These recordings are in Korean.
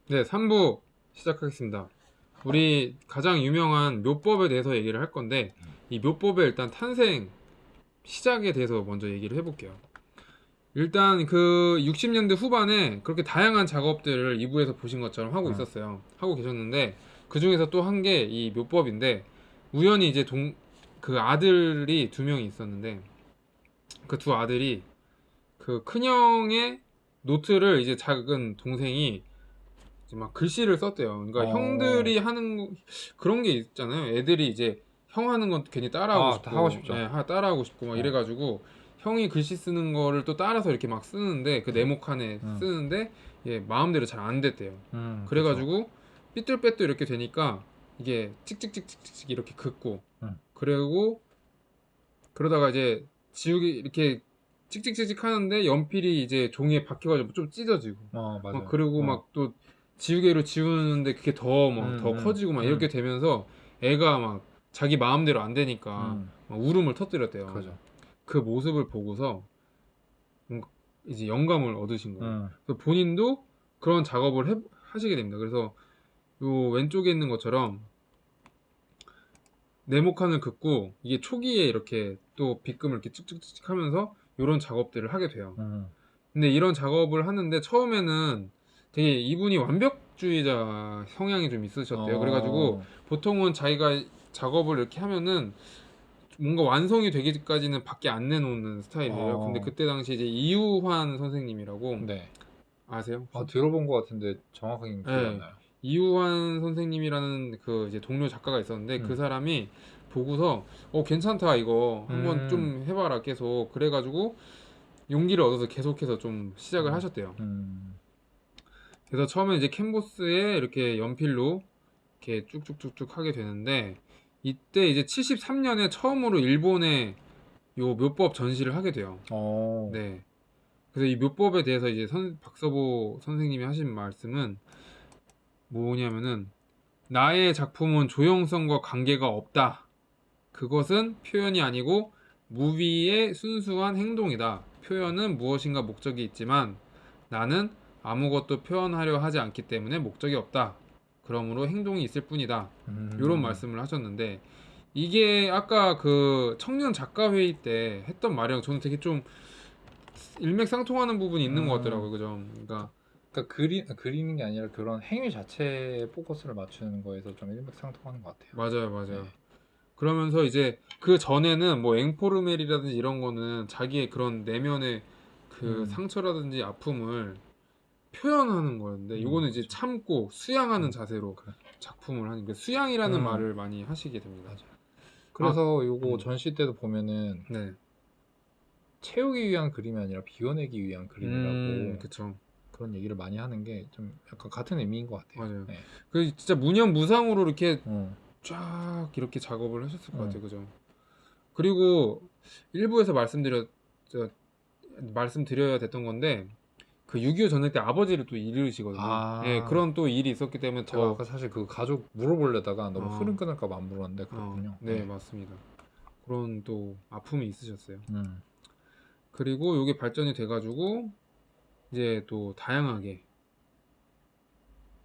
네, 3부 시작하겠습니다. 우리 가장 유명한 묘법에 대해서 얘기를 할 건데, 이 묘법의 일단 탄생 시작에 대해서 먼저 얘기를 해볼게요. 일단 그 60년대 후반에 그렇게 다양한 작업들을 2부에서 보신 것처럼 하고 응. 있었어요. 하고 계셨는데, 그 중에서 또 한 게 이 묘법인데, 우연히 이제 그 아들이 두 명이 있었는데, 그 두 아들이 그 큰형의 노트를 이제 작은 동생이 이제 막 글씨를 썼대요. 그러니까 어, 형들이 하는 그런 게 있잖아요. 애들이 이제 형 하는 건 괜히 따라하고 다 하고 싶고, 싶죠. 따라하고 싶고 막 어, 이래가지고 형이 글씨 쓰는 거를 또 따라서 이렇게 막 쓰는데 그 응, 네모칸에 응, 쓰는데 예, 마음대로 잘 안 됐대요. 그쵸. 그래가지고 삐뚤빼뚤 이렇게 되니까 이게 찍찍찍찍찍 이렇게 긋고 응, 그리고 그러다가 이제 지우개 이렇게 찍찍찍찍 하는데 연필이 이제 종이에 박혀가지고 좀 찢어지고 막 맞아요. 그리고 막 또 지우개로 지우는데 그게 더 막 더 응, 커지고 막 응, 이렇게 되면서 애가 막 자기 마음대로 안 되니까 응, 막 울음을 터뜨렸대요. 그죠. 그 모습을 보고서 뭔가 이제 영감을 얻으신 거예요. 응, 그래서 본인도 그런 작업을 하시게 됩니다. 그래서 요 왼쪽에 있는 것처럼 네모칸을 긋고 이게 초기에 이렇게 또 빗금을 이렇게 쭉쭉쭉 하면서 이런 작업들을 하게 돼요. 응, 근데 이런 작업을 하는데 처음에는 되게 이분이 완벽주의자 성향이 좀 있으셨대요. 그래가지고 어, 보통은 자기가 작업을 이렇게 하면은 뭔가 완성이 되기까지는 밖에 안 내놓는 스타일이에요. 근데 어, 그때 당시 이제 이우환 선생님이라고 네. 아세요 혹시? 들어본 것 같은데 정확하게 기억이 안 네, 나요. 이우환 선생님이라는 그 이제 동료 작가가 있었는데 그 응, 사람이 보고서 괜찮다 이거 한번 음, 좀 해봐라 계속 그래가지고 용기를 얻어서 계속해서 좀 시작을 음, 하셨대요. 음, 그래서 처음에 이제 캔버스에 이렇게 연필로 이렇게 쭉쭉쭉쭉 하게 되는데 이때 이제 73년에 처음으로 일본에 요 묘법 전시를 하게 돼요. 어, 네. 그래서 이 묘법에 대해서 이제 박서보 선생님이 하신 말씀은 뭐냐면은 나의 작품은 조형성과 관계가 없다. 그것은 표현이 아니고 무비의 순수한 행동이다. 표현은 무엇인가 목적이 있지만 나는 아무것도 표현하려 하지 않기 때문에 목적이 없다. 그러므로 행동이 있을 뿐이다. 이런 음, 말씀을 하셨는데 이게 아까 그 청년 작가 회의 때 했던 말이랑 저는 되게 좀 일맥상통하는 부분이 있는 것 음. 같더라고요. 그죠? 그러니까 그러니까 그리는 게 아니라 그런 행위 자체에 포커스를 맞추는 거에서 좀 일맥상통하는 것 같아요. 맞아요, 네. 맞아요. 그러면서 이제 그 전에는 뭐 앵포르멜이라든지 이런 거는 자기의 그런 내면의 그 음, 상처라든지 아픔을 표현하는 거였는데 이거는 이제 그죠. 참고 수양하는 음, 자세로 그래. 작품을 하는 게 수양이라는 음, 말을 많이 하시게 됩니다. 맞아. 아, 그래서 요거 음, 전시 때도 보면은 네, 채우기 위한 그림이 아니라 비워내기 위한 그림이라고 그쵸, 그런 얘기를 많이 하는 게 좀 약간 같은 의미인 것 같아요. 맞아요. 네. 그 진짜 무념무상으로 이렇게 음, 쫙 이렇게 작업을 하셨을 것 음. 같아요, 그죠? 그리고 일부에서 말씀드려야 됐던 건데 그 6.25 전쟁 때 아버지를 또 잃으시거든요. 예, 아, 그런 또 일이 있었기 때문에 제가 더, 아까 사실 그 가족 물어보려다가 너무 어, 흐름 끊을까 봐 안 물었는데 그렇군요. 네, 네. 맞습니다. 그런 또 아픔이 있으셨어요. 음, 그리고 이게 발전이 돼가지고 이제 또 다양하게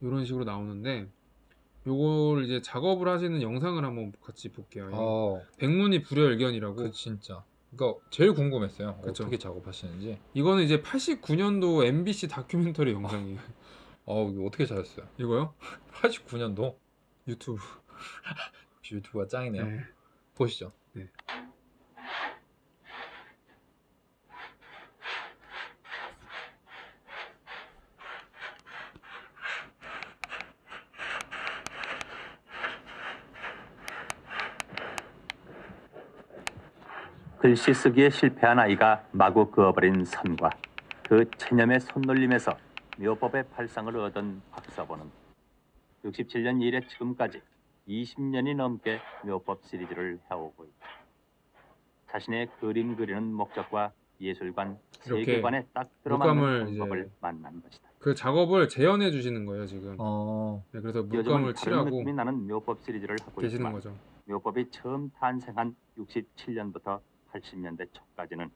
이런 식으로 나오는데 요걸 이제 작업을 하시는 영상을 한번 같이 볼게요. 어, 백문이 그 불여일견이라고. 진짜. 그러니까 제일 궁금했어요. 그쵸. 어떻게 작업하시는지. 이거는 이제 89년도 MBC 다큐멘터리 영상이에요. 이거 어떻게 찾았어요? 이거요? 89년도 유튜브. 유튜브가 짱이네요. 네. 보시죠. 네. 글씨 쓰기에 실패한 아이가 마구 그어버린 선과 그 체념의 손놀림에서 묘법의 발상을 얻은 박사본은 67년 이래 지금까지 20년이 넘게 묘법 시리즈를 해오고 있다. 자신의 그림 그리는 목적과 예술관, 이렇게 세계관에 딱 들어맞는 물감을 방법을 이제 만난 것이다. 그 작업을 재현해 주시는 거예요, 지금. 어, 네, 그래서 요즘은 물감을 다른 칠하고 느낌이 나는 묘법 시리즈를 하고 계시는 있지만 거죠. 묘법이 처음 탄생한 67년부터 80년대 초까지는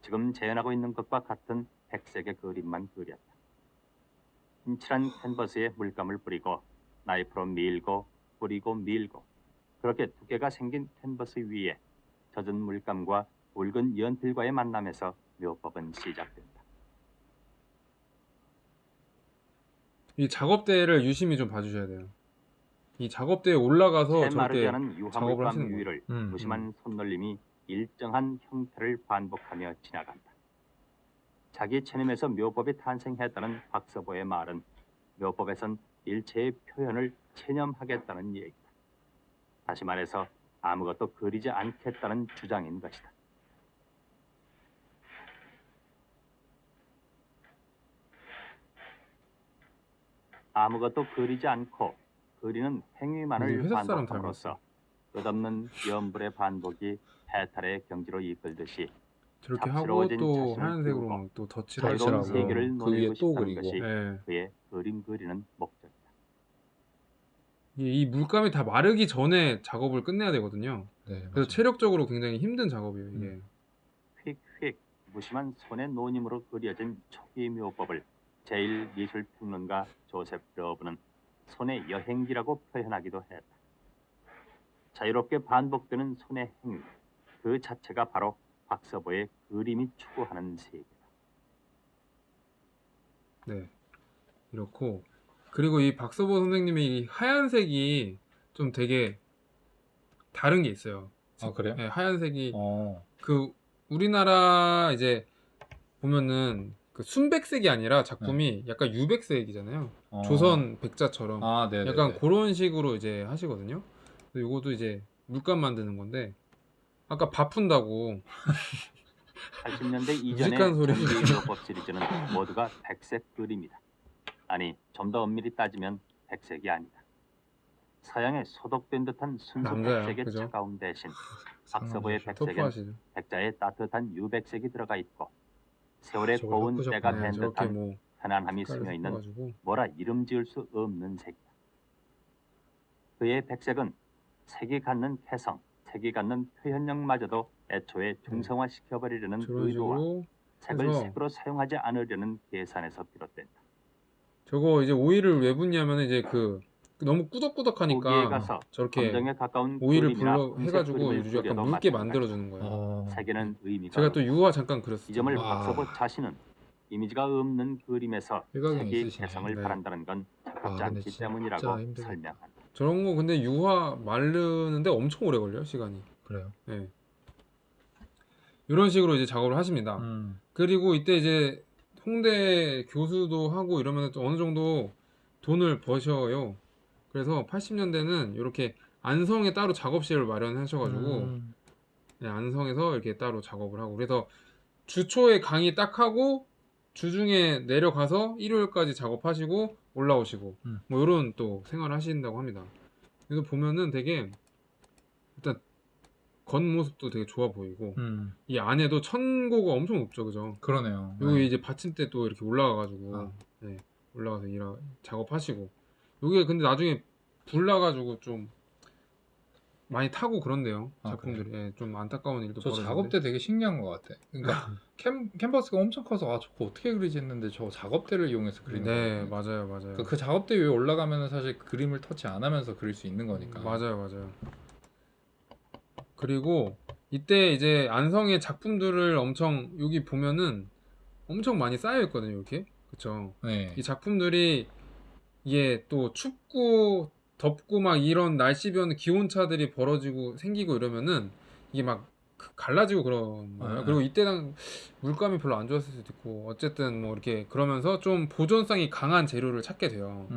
지금 재현하고 있는 것과 같은 백색의 그림만 그렸다. 흰칠한 캔버스에 물감을 뿌리고 나이프로 밀고 뿌리고 밀고 그렇게 두께가 생긴 캔버스 위에 젖은 물감과 붉은 연필과의 만남에서 묘법은 시작된다. 이 작업대를 유심히 좀 봐주셔야 돼요. 이 작업대에 올라가서 채 마르지 저렇게 않은 작업을 유화물감 하시는 거예요. 위를 음, 무심한 손놀림이 일정한 형태를 반복하며 지나간다. 자기 체념에서 묘법이 탄생했다는 박서보의 말은 묘법에선 일체의 표현을 체념하겠다는 얘기다. 다시 말해서 아무것도 그리지 않겠다는 주장인 것이다. 아무것도 그리지 않고 그리는 이게 행위만을 회사 사람 반복함으로써 끝없는 연불의 반복이 해탈의 경지로 이끌듯이 저렇게 하고 잡스러워진 또 자신을 하얀색으로 비우고 막 또 덧칠하고 자유로운 덧칠하고 세계를 그 노리고 위에 또 싶다는 그리고. 것이 예. 그의 그림 그리는 목적이다. 이 물감이 다 마르기 전에 작업을 끝내야 되거든요. 네, 그래서 맞아요. 체력적으로 굉장히 힘든 작업이에요, 이게. 휙휙 무심한 손의 노님으로 그려진 초기 묘법을 제1미술평론가 조셉 러브는 손의 여행기라고 표현하기도 했다. 자유롭게 반복되는 손의 행위, 그 자체가 바로 박서보의 그림이 추구하는 세계다. 네. 이렇고. 그리고 이 박서보 선생님의 이 하얀색이 좀 되게 다른 게 있어요. 아, 그래요? 네, 하얀색이 어. 그 우리나라 이제 보면은 그 순백색이 아니라 작품이 약간 유백색이잖아요. 어. 조선 백자처럼 아, 네, 약간 네. 그런 식으로 이제 하시거든요. 그래서 요것도 이제 물감 만드는 건데 아까 밥 푼다고 80년대 이전의 무식한 소리. 전기 묘법 시리즈는 모두가 백색 그림이다. 아니, 좀 더 엄밀히 따지면 백색이 아니다. 서양에 소독된 듯한 순수 남자야, 백색의 그죠? 차가움 대신 박서보의 상남자죠. 백색엔 터프하시죠. 백자의 따뜻한 유백색이 들어가 있고 세월의 저걸 고운 섞으셨구나. 때가 네, 된 저렇게 듯한 뭐 편안함이 색깔을 스며 있는 섞어가지고 뭐라 이름 지을 수 없는 색이다. 그의 백색은 색이 갖는 개성, 색이 갖는 표현력마저도 애초에 중성화시켜버리려는 저런 의도와 식으로 색을 해서 색으로 사용하지 않으려는 계산에서 비롯된다. 저거 이제 오일을 왜 붓냐면 이제 그 너무 후기에 꾸덕꾸덕하니까 가서 저렇게 검정에 가까운 오일을 그림이나 불러 금색 해가지고 그림을 약간 그려도 묽게 마찬가지다. 만들어주는 거예요. 어. 색에는 의미가 제가 또 없다. 유화 잠깐 그렸어요. 이 점을 아. 박서보 자신은 이미지가 없는 그림에서 일각이 색이 있으시네. 개성을 네. 바란다는 건 적합지 아, 근데 않기 진짜 때문이라고 힘들겠다. 설명한다. 저런 거 근데 유화 마르는데 엄청 오래 걸려요, 시간이. 그래요. 네. 이런 식으로 이제 작업을 하십니다. 그리고 이때 이제 홍대 교수도 하고 이러면 또 어느 정도 돈을 버셔요. 그래서 80년대는 이렇게 안성에 따로 작업실을 마련하셔가지고 네, 안성에서 이렇게 따로 작업을 하고 그래서 주초에 강의 딱 하고 주중에 내려가서 일요일까지 작업하시고 올라오시고 뭐 이런 또 생활을 하신다고 합니다. 그래서 보면은 되게 일단 겉모습도 되게 좋아 보이고 이 안에도 천고가 엄청 높죠, 그죠? 그러네요. 여기 네. 이제 받침대 또 이렇게 올라가가지고 아. 네, 올라가서 작업하시고 여기 근데 나중에 불 나가지고 좀 많이 타고 그런데요, 아, 작품들이. 예, 좀 안타까운 일도 저 벌어지는데. 작업대 되게 신기한 것 같아. 그러니까 캔버스가 엄청 커서 아 저거 어떻게 그리지 했는데 저 작업대를 이용해서 그리는 네, 거예요. 맞아요. 그 작업대 위에 올라가면 사실 그림을 터치 안 하면서 그릴 수 있는 거니까. 맞아요. 그리고 이때 이제 안성의 작품들을 엄청 여기 보면은 엄청 많이 쌓여 있거든요, 이렇게. 그쵸? 네. 이 작품들이 이게 또 춥고 덥고 막 이런 날씨 변 기온차들이 벌어지고 생기고 이러면은 이게 막 갈라지고 그런 거예요. 네. 그리고 이때는 물감이 별로 안 좋았을 수도 있고 어쨌든 뭐 이렇게 그러면서 좀 보존성이 강한 재료를 찾게 돼요.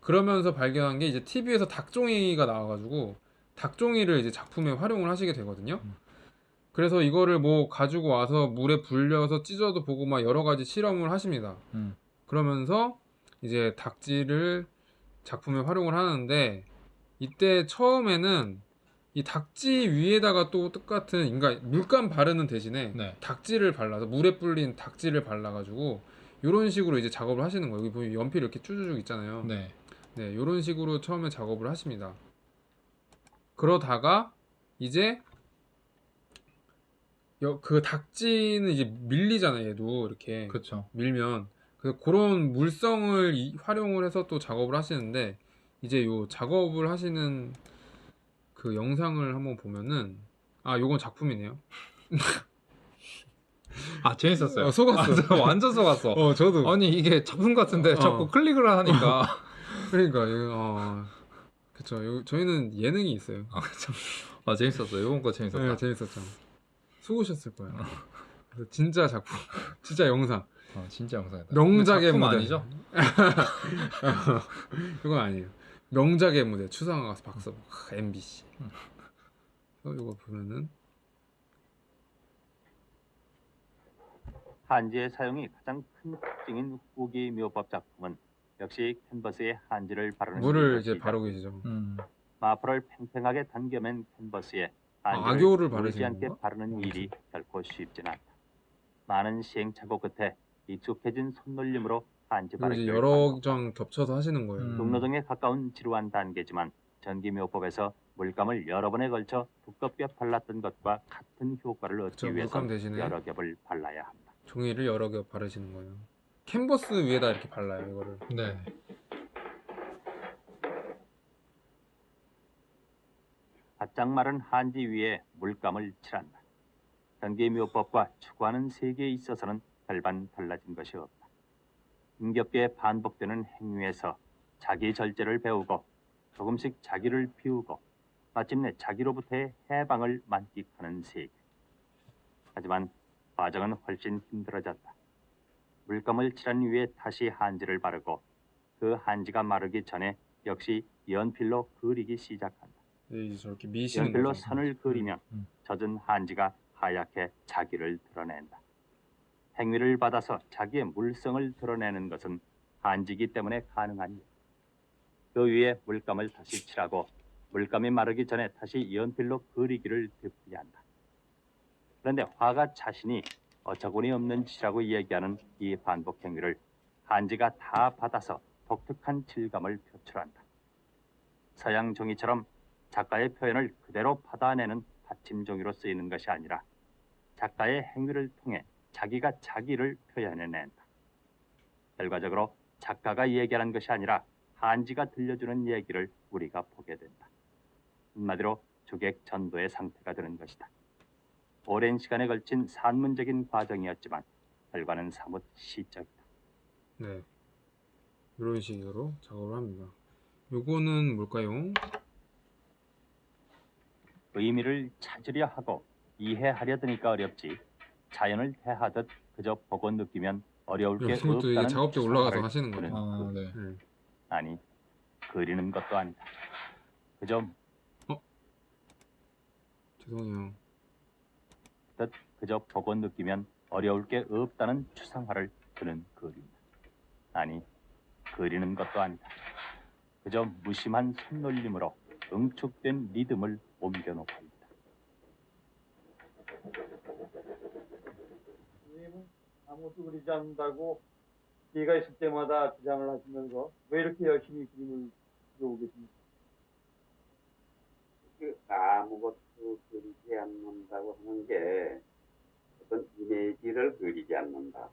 그러면서 발견한 게 이제 TV에서 닭종이가 나와가지고 닭종이를 이제 작품에 활용을 하시게 되거든요. 그래서 이거를 뭐 가지고 와서 물에 불려서 찢어도 보고 막 여러 가지 실험을 하십니다. 그러면서 이제 닭지를 작품에 활용을 하는데 이때 처음에는 이 닭지 위에다가 또 똑같은 그러니까 물감 바르는 대신에 네. 닭지를 발라서 물에 불린 닭지를 발라가지고 이런 식으로 이제 작업을 하시는 거예요. 여기 보면 연필 이렇게 쭈쭈쭈 있잖아요. 네. 네, 이런 식으로 처음에 작업을 하십니다. 그러다가 이제 그 닭지는 이제 밀리잖아요. 얘도 이렇게 그렇죠. 밀면 그래서 그런 물성을 활용을 해서 또 작업을 하시는데 이제 요 작업을 하시는 그 영상을 한번 보면은 요건 작품이네요. 아 재밌었어요. 속았어. 저 완전 속았어. 저도. 아니 이게 작품 같은데 자꾸 클릭을 하니까. 그러니까 그쵸. 저희는 예능이 있어요. 아 재밌었어요. 이번 거 재밌었다. 네, 재밌었죠. 속으셨을 거예요. 그래서 진짜 작품, 진짜 영상. 진짜 영상이다. 명작의 작품 무대. 아니죠? 그건 아니에요. 명작의 무대 추상화 가서 박서보 MBC. 이거 보면은 한지의 사용이 가장 큰 특징인 후기 묘법 작품은 역시 캔버스에 한지를 바르는 물을 일이 이제 시작. 바르고 계시죠. 마프를 팽팽하게 당겨맨 캔버스에 악교를 한지를 보이지 바르시는 않게 건가? 바르는 일이 결코 쉽진 않다. 많은 시행착오 끝에 익숙해진 손놀림으로 한지 그리고 이제 바르기를 여러 반복한다. 장 겹쳐서 하시는 거예요. 음. 에 가까운 지루한 단계지만 전기묘법에서 물감을 여러 번에 걸쳐 두껍게 발랐던 것과 같은 효과를 얻기 그쵸, 위해서 물감 대신에 여러 겹을 발라야 한다. 종이를 여러 개 바르시는 거예요. 캔버스 위에다 이렇게 발라요, 이거를. 네. 바짝 마른 한지 위에 물감을 칠한다. 전기묘법과 추구하는 세계에 있어서는 별반 달라진 것이 없다. 힘겹게 반복되는 행위에서 자기 절제를 배우고 조금씩 자기를 비우고 마침내 자기로부터의 해방을 만끽하는 세계. 하지만 과정은 훨씬 힘들어졌다. 물감을 칠한 위에 다시 한지를 바르고 그 한지가 마르기 전에 역시 연필로 그리기 시작한다. 이제 저렇게 미시는 연필로 거죠. 선을 그리면 젖은 한지가 하얗게 자기를 드러낸다. 행위를 받아서 자기의 물성을 드러내는 것은 한지이기 때문에 가능한 일. 그 위에 물감을 다시 칠하고 물감이 마르기 전에 다시 연필로 그리기를 되풀이한다. 그런데 화가 자신이 어처구니 없는 짓이라고 얘기하는 이 반복 행위를 한지가 다 받아서 독특한 질감을 표출한다. 서양 종이처럼 작가의 표현을 그대로 받아내는 받침 종이로 쓰이는 것이 아니라 작가의 행위를 통해 자기가 자기를 표현해낸다. 결과적으로 작가가 얘기하는 것이 아니라 한지가 들려주는 얘기를 우리가 보게 된다. 한마디로 주객 전도의 상태가 되는 것이다. 오랜 시간에 걸친 산문적인 과정이었지만 결과는 사뭇 시적이다. 네. 이런 식으로 작업을 합니다. 요거는 뭘까요? 의미를 찾으려 하고 이해하려 드니까 어렵지. 자연을 대하듯 그저 보고 느끼면 어려울 게 이것도 이게 없다는 작업대 올라가서 추상화를 하시는 그는 거죠. 네. 네. 아니, 그리는 것도 아니다. 그저 죄송해요. 그저 보고 느끼면 어려울 게 없다는 추상화를 그는 그린다. 아니, 그리는 것도 아니다. 그저 무심한 손놀림으로 응축된 리듬을 옮겨놓고 있다. 선생님은 아무것도 그리지 않는다고 기회가 있을 때마다 주장을 하시면서 왜 이렇게 열심히 그림을 그려오고 계십니까? 아무것도 그리지 않는다고 하는 게 어떤 이미지를 그리지 않는다.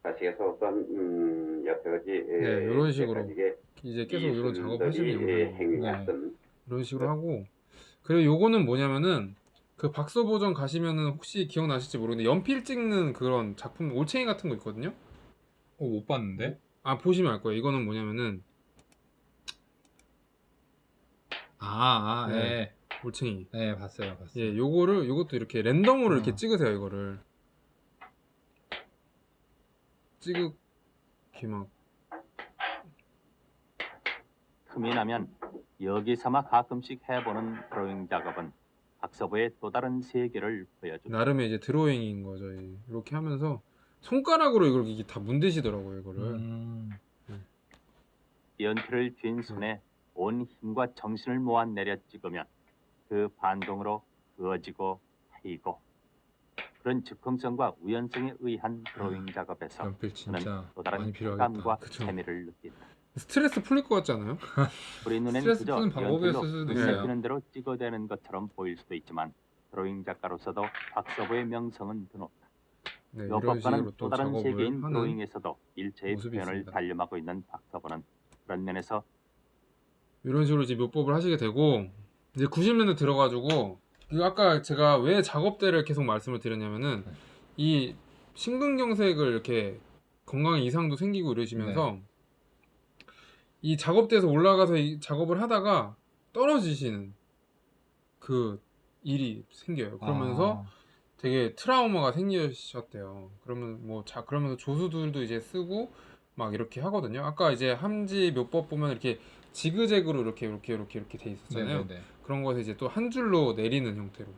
다시 해서 어떤 여러 가지 네, 이런 식으로 이게 이제 계속 이런 작업하시는 미술들이 영상이에요. 행해왔던 이런 식으로 하고 그리고 요거는 뭐냐면은 그 박서보전 가시면은 혹시 기억나실지 모르겠는데 연필 찍는 그런 작품 올챙이 같은 거 있거든요. 못 봤는데? 보시면 알 거예요. 이거는 뭐냐면은 네. 올챙이. 네, 봤어요. 예, 요것도 이렇게 랜덤으로 이렇게 어. 찍으세요. 이거를 이렇게 막 틈이 나면 여기 삼아 가끔씩 해보는 드로잉 작업은 박서부의 또 다른 세계를 보여준다. 나름의 이제 드로잉인 거죠. 이렇게 하면서 손가락으로 이걸 이게 다 문대시더라고요. 이거를. 연필을 쥔 손에 온 힘과 정신을 모아 내려 찍으면 그 반동으로 그어지고 패이고 그런 즉흥성과 우연성에 의한 드로잉 작업에서 연필 그는 진짜 또 다른 많이 필요하겠다. 쾌감과 그쵸. 재미를 느낀다. 스트레스 풀릴 것 같지 않아요? 우리 눈엔 스트레스 그저 푸는 방법이었을 연필로 수도 눈에 있어요. 띄는 대로 찍어대는 것처럼 보일 수도 있지만 드로잉 작가로서도 박서부의 명성은 드높다. 네, 이런 묘법과는 식으로 또 또 다른 작업을 세계인 하는 드로잉에서도 일체의 모습이 표현을 있습니다. 단념하고 있는 박사본은 그런 면에서 이런 식으로 이제 묘법을 하시게 되고 이제 90년대 들어가지고 그 아까 제가 왜 작업대를 계속 말씀을 드렸냐면은 이 심근경색을 이렇게 건강에 이상도 생기고 이러시면서 이 작업대에서 올라가서 이 작업을 하다가 떨어지시는 그 일이 생겨요. 그러면서 되게 트라우마가 생기셨대요. 그러면 뭐 그러면서 조수들도 이제 쓰고 막 이렇게 하거든요. 아까 이제 함지 묘법 보면 이렇게 지그재그로 이렇게 돼 있었잖아요. 네네네. 그런 것을 이제 또 한 줄로 내리는 형태로.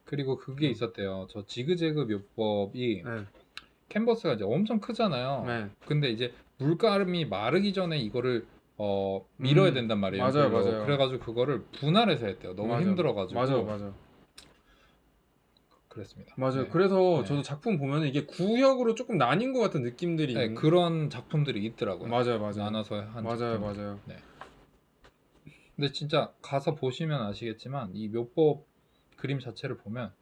그리고 그게 있었대요. 저 지그재그 묘법이 네. 캔버스가 이제 엄청 크잖아요. 네. 근데 이제 물감이 마르기 전에 이거를 밀어야 된단 말이에요. 맞아요, 연필로. 맞아요. 그래가지고 그거를 분할해서 했대요. 너무 맞아. 힘들어가지고. 맞아. 그랬습니다. 맞아요. 네. 그래서 네. 저도 작품 보면 이게 구역으로 조금 나뉜 것 같은 느낌들이 네, 그런 작품들이 있더라고요. 맞아요. 나눠서 한 작품. 맞아요. 네. 근데 진짜 가서 보시면 아시겠지만 이 묘법 그림 자체를 보면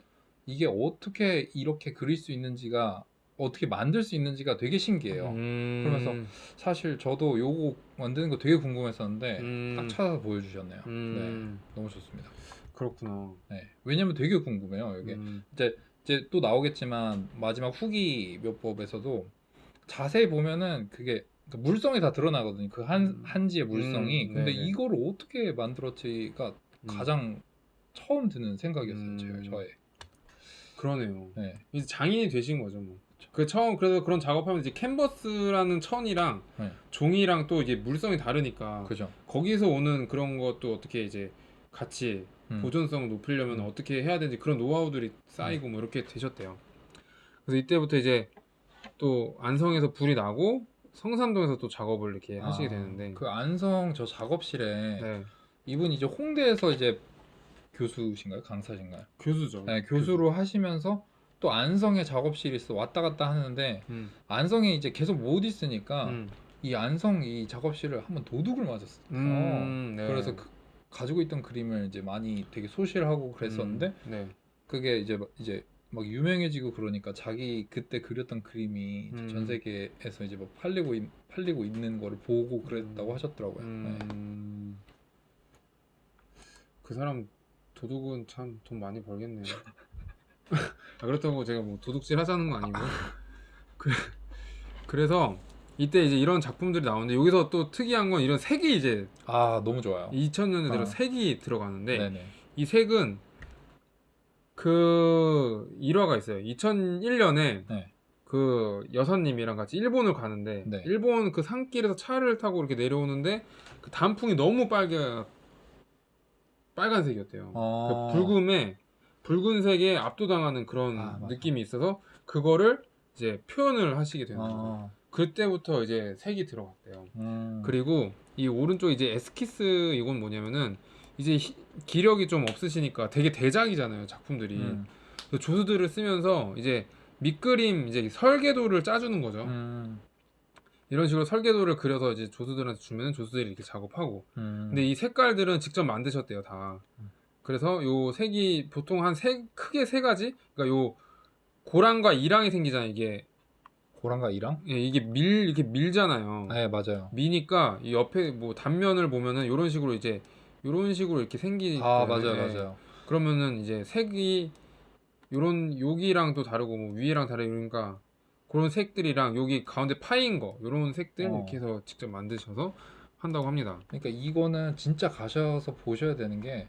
이게 어떻게 이렇게 그릴 수 있는지가 어떻게 만들 수 있는지가 되게 신기해요. 그러면서 사실 저도 요거 만드는 거 되게 궁금했었는데 딱 찾아서 보여주셨네요. 네, 너무 좋습니다. 그렇구나. 네, 왜냐면 되게 궁금해요. 이게 이제 또 나오겠지만 마지막 후기 묘법에서도 자세히 보면은 그게 물성이 다 드러나거든요. 그 한지의 물성이. 근데 네네. 이거를 어떻게 만들었지가 가장 처음 드는 생각이었어요. 저의. 그러네요. 네. 이제 장인이 되신 거죠, 뭐. 그래서 그런 작업하면 이제 캔버스라는 천이랑 네. 종이랑 또 이제 물성이 다르니까 그죠. 거기서 오는 그런 것도 어떻게 이제 같이 보존성 높이려면 어떻게 해야 되는지 그런 노하우들이 쌓이고 뭐 이렇게 되셨대요. 그래서 이때부터 이제 또 안성에서 불이 나고 성산동에서 또 작업을 이렇게 하시게 되는데 그 안성 저 작업실에 네. 이분 이제 홍대에서 이제 교수신가요? 강사신가요? 교수죠. 네, 교수로 하시면서 또 안성에 작업실이 있어 왔다 갔다 하는데 안성에 이제 계속 못 있으니까 이 안성 이 작업실을 한번 도둑을 맞았어요. 네. 그래서 가지고 있던 그림을 이제 많이 되게 소실하고 그랬었는데 네. 그게 이제 막 유명해지고 그러니까 자기 그때 그렸던 그림이 이제 전 세계에서 이제 뭐 팔리고 있는 거를 보고 그랬다고 하셨더라고요. 네. 그 사람 도둑은 참 돈 많이 벌겠네요. 그렇다고 제가 뭐 도둑질 하자는 건 아니고 그래서 이때 이제 이런 작품들이 나오는데 여기서 또 특이한 건 이런 색이 이제 너무 좋아요. 2000년대 들어 색이 들어가는데 네네. 이 색은 그 일화가 있어요. 2001년에 네. 그 여사님이랑 같이 일본을 가는데 네. 일본 그 산길에서 차를 타고 이렇게 내려오는데 그 단풍이 너무 빨간색이었대요. 그 붉은색에 압도당하는 그런 맞아. 느낌이 있어서 그거를 이제 표현을 하시게 되는 거죠. 그때부터 이제 색이 들어갔대요. 그리고 이 오른쪽 이제 에스키스 이건 뭐냐면은 이제 기력이 좀 없으시니까 되게 대작이잖아요, 작품들이. 그래서 조수들을 쓰면서 이제 밑그림 이제 설계도를 짜주는 거죠. 이런 식으로 설계도를 그려서 이제 조수들한테 주면은 조수들이 이렇게 작업하고. 근데 이 색깔들은 직접 만드셨대요, 다. 그래서 요 색이 보통 크게 세 가지? 그러니까 요 고랑과 이랑이 생기잖아요, 이게. 고랑과 이랑? 예, 이게 이렇게 밀잖아요. 네, 맞아요. 미니까 이 옆에 뭐 단면을 보면은 이런 식으로 이렇게 생기거든요. 맞아요. 그러면은 이제 색이 여기랑 또 다르고 뭐 위에랑 다르고 그러니까 그런 색들이랑 여기 가운데 파인 거 이런 색들 이렇게 해서 직접 만드셔서 한다고 합니다. 그러니까 이거는 진짜 가셔서 보셔야 되는 게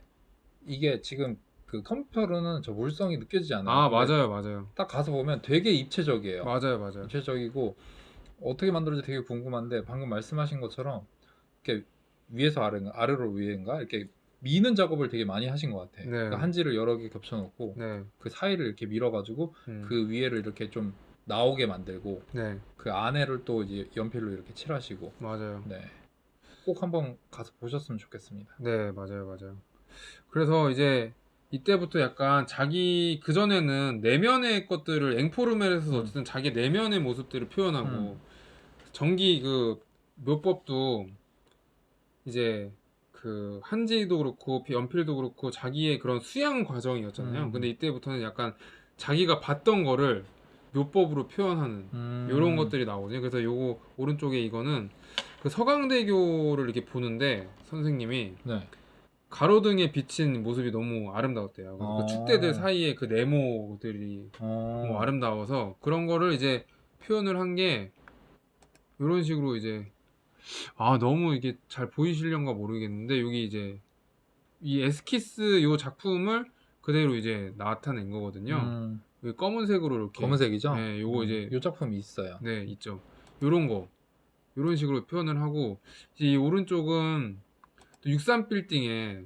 이게 지금 그 컴퓨터로는 저 물성이 느껴지지 않아요. 맞아요. 딱 가서 보면 되게 입체적이에요. 맞아요. 입체적이고 어떻게 만들어질지 되게 궁금한데 방금 말씀하신 것처럼 이렇게 위에서 아래로 위인가 이렇게 미는 작업을 되게 많이 하신 것 같아. 네. 그러니까 한지를 여러 개 겹쳐놓고 네. 그 사이를 이렇게 밀어가지고 그 위에를 이렇게 좀 나오게 만들고 네. 그 안에를 또 이제 연필로 이렇게 칠하시고. 맞아요. 네. 꼭 한번 가서 보셨으면 좋겠습니다. 네, 맞아요. 그래서 이제 이때부터 약간 자기 그전에는 내면의 것들을 앵포르멜에서 어쨌든 자기 내면의 모습들을 표현하고 전기 그 묘법도 이제 그 한지도 그렇고 연필도 그렇고 자기의 그런 수양 과정이었잖아요. 근데 이때부터는 약간 자기가 봤던 거를 묘법으로 표현하는 이런 것들이 나오거든요. 그래서 요거 오른쪽에 이거는 그 서강대교를 이렇게 보는데 선생님이 네. 가로등에 비친 모습이 너무 아름다웠대요. 그래서 그 축대들 사이에 그 네모들이 너무 아름다워서 그런 거를 이제 표현을 한 게 이런 식으로 이제 너무 이게 잘 보이실런가 모르겠는데 여기 이제 이 에스키스 요 작품을 그대로 이제 나타낸 거거든요. 여기 검은색으로 이렇게 검은색이죠? 네, 요거 이제 요 작품이 있어요. 네, 있죠. 요런 거. 요런 식으로 표현을 하고 이제 이 오른쪽은 또 63 빌딩에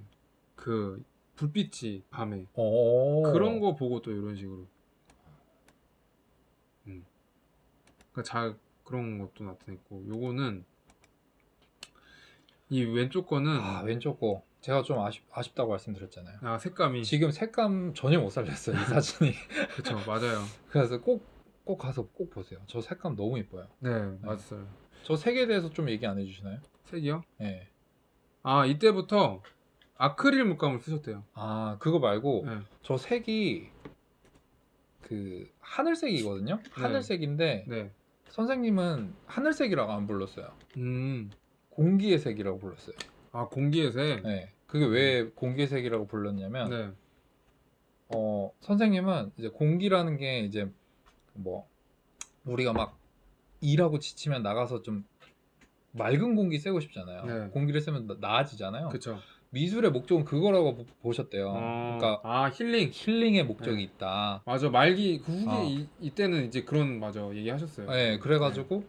그 불빛이 밤에 그런 거 보고 또 이런 식으로 그러니까 그런 것도 나타냈고 요거는 이 왼쪽 거는 왼쪽 거 제가 좀 아쉽다고 말씀드렸잖아요. 색감이 지금 색감 전혀 못 살렸어요, 이 사진이. 그쵸 맞아요. 그래서 꼭 가서 꼭 보세요. 저 색감 너무 이뻐요. 네 맞아요. 저 색에 대해서 좀 얘기 안 해주시나요? 색이요? 네. 이때부터 아크릴 물감을 쓰셨대요. 그거 말고 네. 저 색이 그 하늘색이거든요. 하늘색인데 네. 선생님은 하늘색이라고 안 불렀어요. 공기의 색이라고 불렀어요. 공기의 색. 네. 그게 왜 공기의 색이라고 불렀냐면 네. 선생님은 이제 공기라는 게 이제 뭐 우리가 막 일하고 지치면 나가서 좀 맑은 공기 쐬고 싶잖아요. 네. 공기를 쐬면 나아지잖아요. 그쵸. 미술의 목적은 그거라고 보셨대요. 그러니까 힐링의 목적이 있다. 맞아 말기 그 후기 이때는 이제 그런 얘기하셨어요. 네, 그래가지고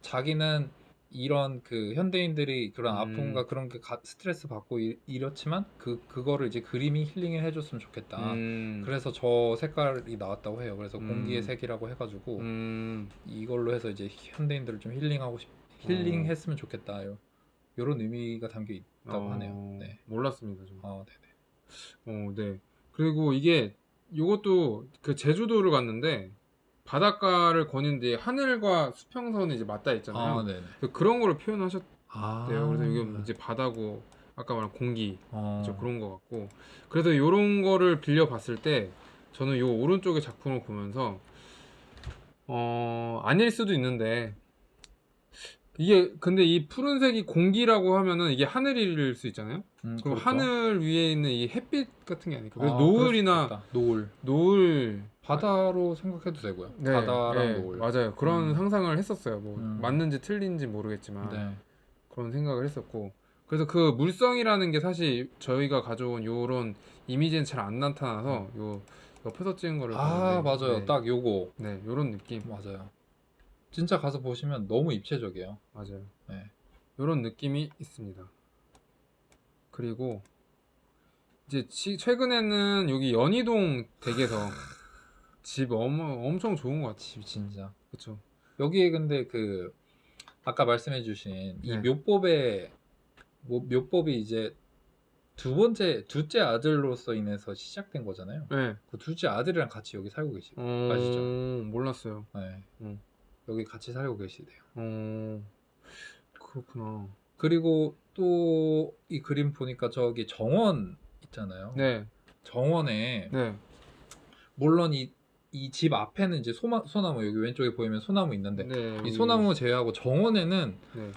자기는 이런 그 현대인들이 그런 아픔과 그런 게 스트레스 받고 이렇지만 그거를 이제 그림이 힐링을 해줬으면 좋겠다. 그래서 저 색깔이 나왔다고 해요. 그래서 공기의 색이라고 해가지고 이걸로 해서 이제 현대인들을 좀 힐링했으면 좋겠다. 이런 의미가 담겨 있다고 하네요. 네. 몰랐습니다. 좀. 네네. 네. 그리고 요것도 그 제주도를 갔는데 바닷가를 거는데 하늘과 수평선이 이제 맞닿아 있잖아요. 네네. 그런 거를 표현하셨대요. 그래서 이게 네. 이제 바다고 아까 말한 공기 그런 거 같고 그래서 요런 거를 빌려 봤을 때 저는 요 오른쪽의 작품을 보면서 아닐 수도 있는데 이게 근데 이 푸른색이 공기라고 하면은 이게 하늘일 수 있잖아요. 그럼 그렇죠. 하늘 위에 있는 이 햇빛 같은 게 아닐까. 그래서 그럴 수 노을이나 있겠다. 노을 바다로 생각해도 되고요. 네, 바다랑 노을. 맞아요. 그런 상상을 했었어요. 뭐 맞는지 틀린지 모르겠지만 네. 그런 생각을 했었고 그래서 그 물성이라는 게 사실 저희가 가져온 요런 이미지는 잘 안 나타나서 요 옆에서 찍은 거를 봤는데 맞아요. 네. 딱 요거. 네, 요런 느낌. 맞아요. 진짜 가서 보시면 너무 입체적이에요. 맞아요. 네. 요런 느낌이 있습니다. 그리고 이제 최근에는 여기 연희동 댁에서 집 엄청 좋은 것 같아요. 집 진짜. 그쵸. 여기에 근데 그 아까 말씀해주신 이 네. 묘법이 이제 둘째 아들로서 인해서 시작된 거잖아요. 네. 그 둘째 아들이랑 같이 여기 살고 계시고 아시죠? 몰랐어요. 네. 음. 여기 같이 살고 계시대요. 그렇구나. 그리고 또 이 그림 보니까 저기 정원 있잖아요. 네. 정원에 네. 물론 이 집 앞에는 이제 소나무 여기 왼쪽에 보이면 소나무 있는데 네. 이 소나무 제외하고 정원에는 네.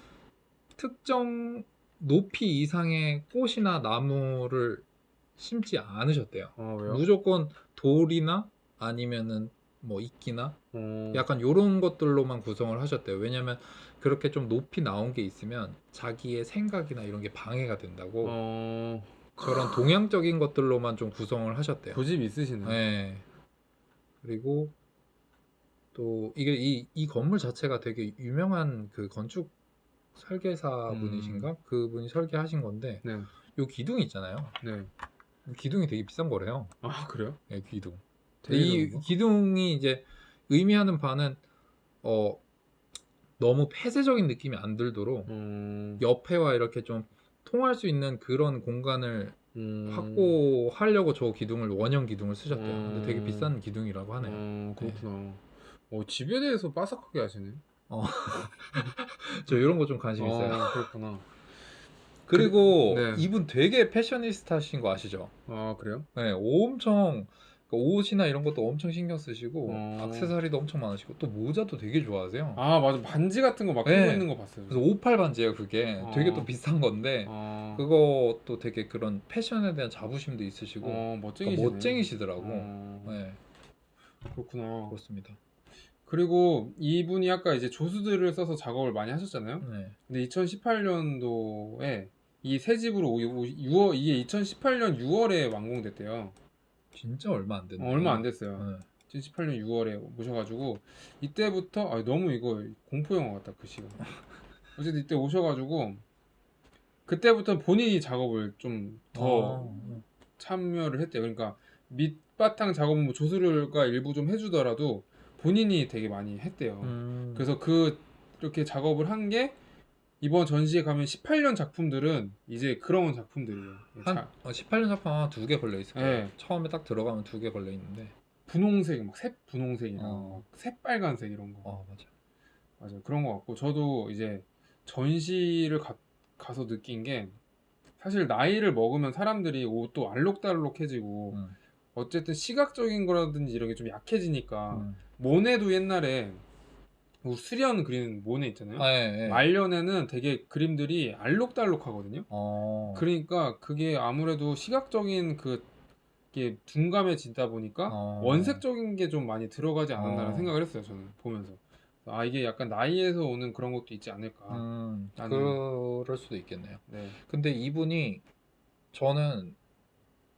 특정 높이 이상의 꽃이나 나무를 심지 않으셨대요. 왜요? 무조건 돌이나 아니면은 뭐 이끼나 약간 요런 것들로만 구성을 하셨대요. 왜냐면 그렇게 좀 높이 나온 게 있으면 자기의 생각이나 이런 게 방해가 된다고 저런 동양적인 것들로만 좀 구성을 하셨대요. 고집 있으시네. 네. 그리고 또 이게 이 건물 자체가 되게 유명한 그 건축 설계사 분이신가? 그분이 설계하신 건데 네. 요 기둥 있잖아요. 네. 기둥이 되게 비싼 거래요. 그래요? 네, 기둥. 되게 이 좋은 거? 기둥이 이제 의미하는 바는 너무 폐쇄적인 느낌이 안 들도록 옆에와 이렇게 좀 통할 수 있는 그런 공간을 확보하려고 저 기둥을 원형 기둥을 쓰셨대요. 근데 되게 비싼 기둥이라고 하네요. 그렇구나. 집에 대해서 빠삭하게 하시네. 저 이런 거 좀 관심 있어요. 그렇구나. 그리고 네. 이분 되게 패셔니스타신 거 아시죠? 그래요? 네, 엄청 그러니까 옷이나 이런 것도 엄청 신경 쓰시고 어. 액세서리도 엄청 많으시고 또 모자도 되게 좋아하세요. 아 맞아, 반지 같은 거 막 끼고 네. 있는 거 봤어요. 그래서 58 반지예요 그게. 되게 또 어. 비싼 건데 그것도 되게 그런 패션에 대한 자부심도 있으시고 그러니까 멋쟁이시네. 멋쟁이시더라고. 어, 네, 그렇구나. 그렇습니다. 그리고 이분이 아까 이제 조수들을 써서 작업을 많이 하셨잖아요. 네. 근데 2018년도에 이 새 집으로 6월, 이게 2018년 6월에 완공됐대요. 진짜 얼마 안 됐네. 얼마 안 됐어요. 네. 2018년 6월에 모셔가지고 이때부터 너무 이거 공포 영화 같다 글씨가. 어쨌든 이때 오셔가지고 그때부터 본인이 작업을 좀 더 참여를 했대요. 그러니까 밑바탕 작업은 뭐 조수가 일부 좀 해주더라도 본인이 되게 많이 했대요. 그래서 그렇게 작업을 한 게 이번 전시에 가면 18년 작품들은 이제 그런 작품들이에요. 한 18년 작품 한 2개 걸려 있을 거예요. 네. 처음에 딱 들어가면 2개 걸려 있는데. 분홍색, 막 색 분홍색이랑 막 새빨간색 이런 거. 맞아. 맞아요. 그런 거 같고 저도 이제 전시를 가서 느낀 게 사실 나이를 먹으면 사람들이 옷도 알록달록해지고 어쨌든 시각적인 거라든지 이런 게 좀 약해지니까 모네도 옛날에 뭐 수련 그리는 모네 있잖아요. 예. 말년에는 되게 그림들이 알록달록하거든요. 그러니까 그게 아무래도 시각적인 그게 둔감해지다 보니까 원색적인 게 좀 많이 들어가지 않았나라는 생각을 했어요. 저는 보면서 이게 약간 나이에서 오는 그런 것도 있지 않을까. 그럴 수도 있겠네요. 네. 근데 저는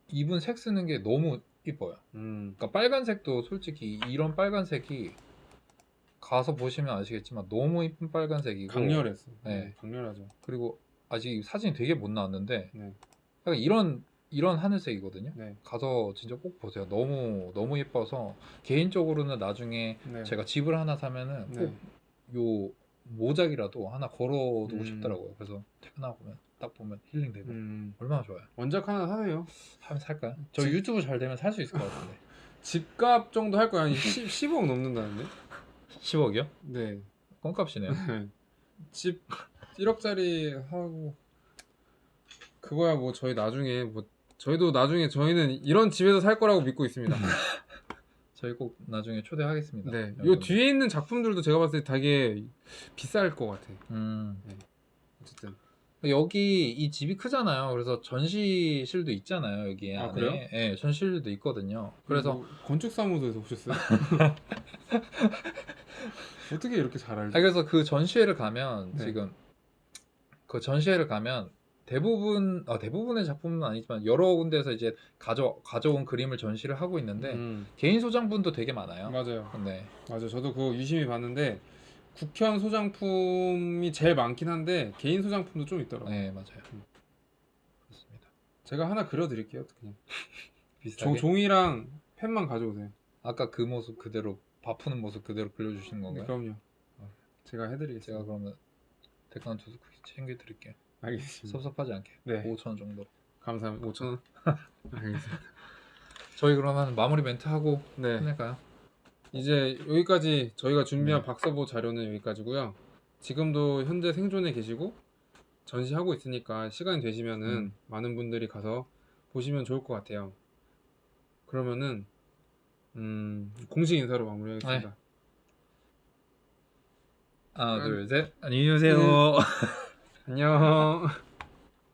이분 색 쓰는 게 너무 이뻐요. 그러니까 빨간색도 솔직히 이런 빨간색이 가서 보시면 아시겠지만 너무 이쁜 빨간색이고 강렬했어. 네. 강렬하죠. 그리고 아직 사진이 되게 못 나왔는데 네. 약간 이런 하늘색이거든요. 네. 가서 진짜 꼭 보세요. 너무 예뻐서 개인적으로는 나중에 네. 제가 집을 하나 사면은 네. 꼭 요 모작이라도 하나 걸어두고 음. 싶더라고요. 그래서 퇴근하고 딱 보면 힐링되고 얼마나 좋아요. 원작 하나 사세요. 하면 살까요? 저 유튜브 잘 되면 살 수 있을 것 같은데. 집값 정도 할 거야. 한 10억 넘는다는데? 10억이요? 네. 껌값이네요. 집 1억짜리 하고 그거야 뭐 저희는 이런 집에서 살 거라고 믿고 있습니다. 저희 꼭 나중에 초대하겠습니다. 네. 요 여러분. 뒤에 있는 작품들도 제가 봤을 때 되게 비쌀 것 같아. 네. 어쨌든 여기 이 집이 크잖아요. 그래서 전시실도 있잖아요. 여기 안에. 그래요? 네, 전시실도 있거든요. 그래서 뭐 건축사무소에서 오셨어요? 어떻게 이렇게 잘 알지? 그래서 그 전시회를 가면 네. 지금 그 전시회를 가면 대부분의 작품은 아니지만 여러 군데서 이제 가져온 그림을 전시를 하고 있는데 개인 소장분도 되게 많아요. 맞아요. 네. 맞아요. 저도 그거 유심히 봤는데 국현 소장품이 제일 많긴 한데 개인 소장품도 좀 있더라고요. 네, 맞아요. 그렇습니다. 제가 하나 그려드릴게요. 그냥 비슷하게. 종이랑 펜만 가져오세요. 아까 그 모습 그대로 밥 푸는 모습 그대로 그려주시는 건가요? 그럼요. 제가 해드리겠습니다. 제가 그러면 댓글 한 2개 챙겨드릴게요. 알겠습니다. 섭섭하지 않게. 네. 5,000원 정도. 감사합니다. 5,000원. 알겠습니다. 저희 그러면 마무리 멘트 하고 네. 끝낼까요? 이제 여기까지 저희가 준비한 네. 박서보 자료는 여기까지고요. 지금도 현재 생존해 계시고 전시하고 있으니까 시간이 되시면은 많은 분들이 가서 보시면 좋을 것 같아요. 그러면은 공식 인사로 마무리하겠습니다. 네. 하나, 둘, 셋. 안녕히 계세요. 안녕.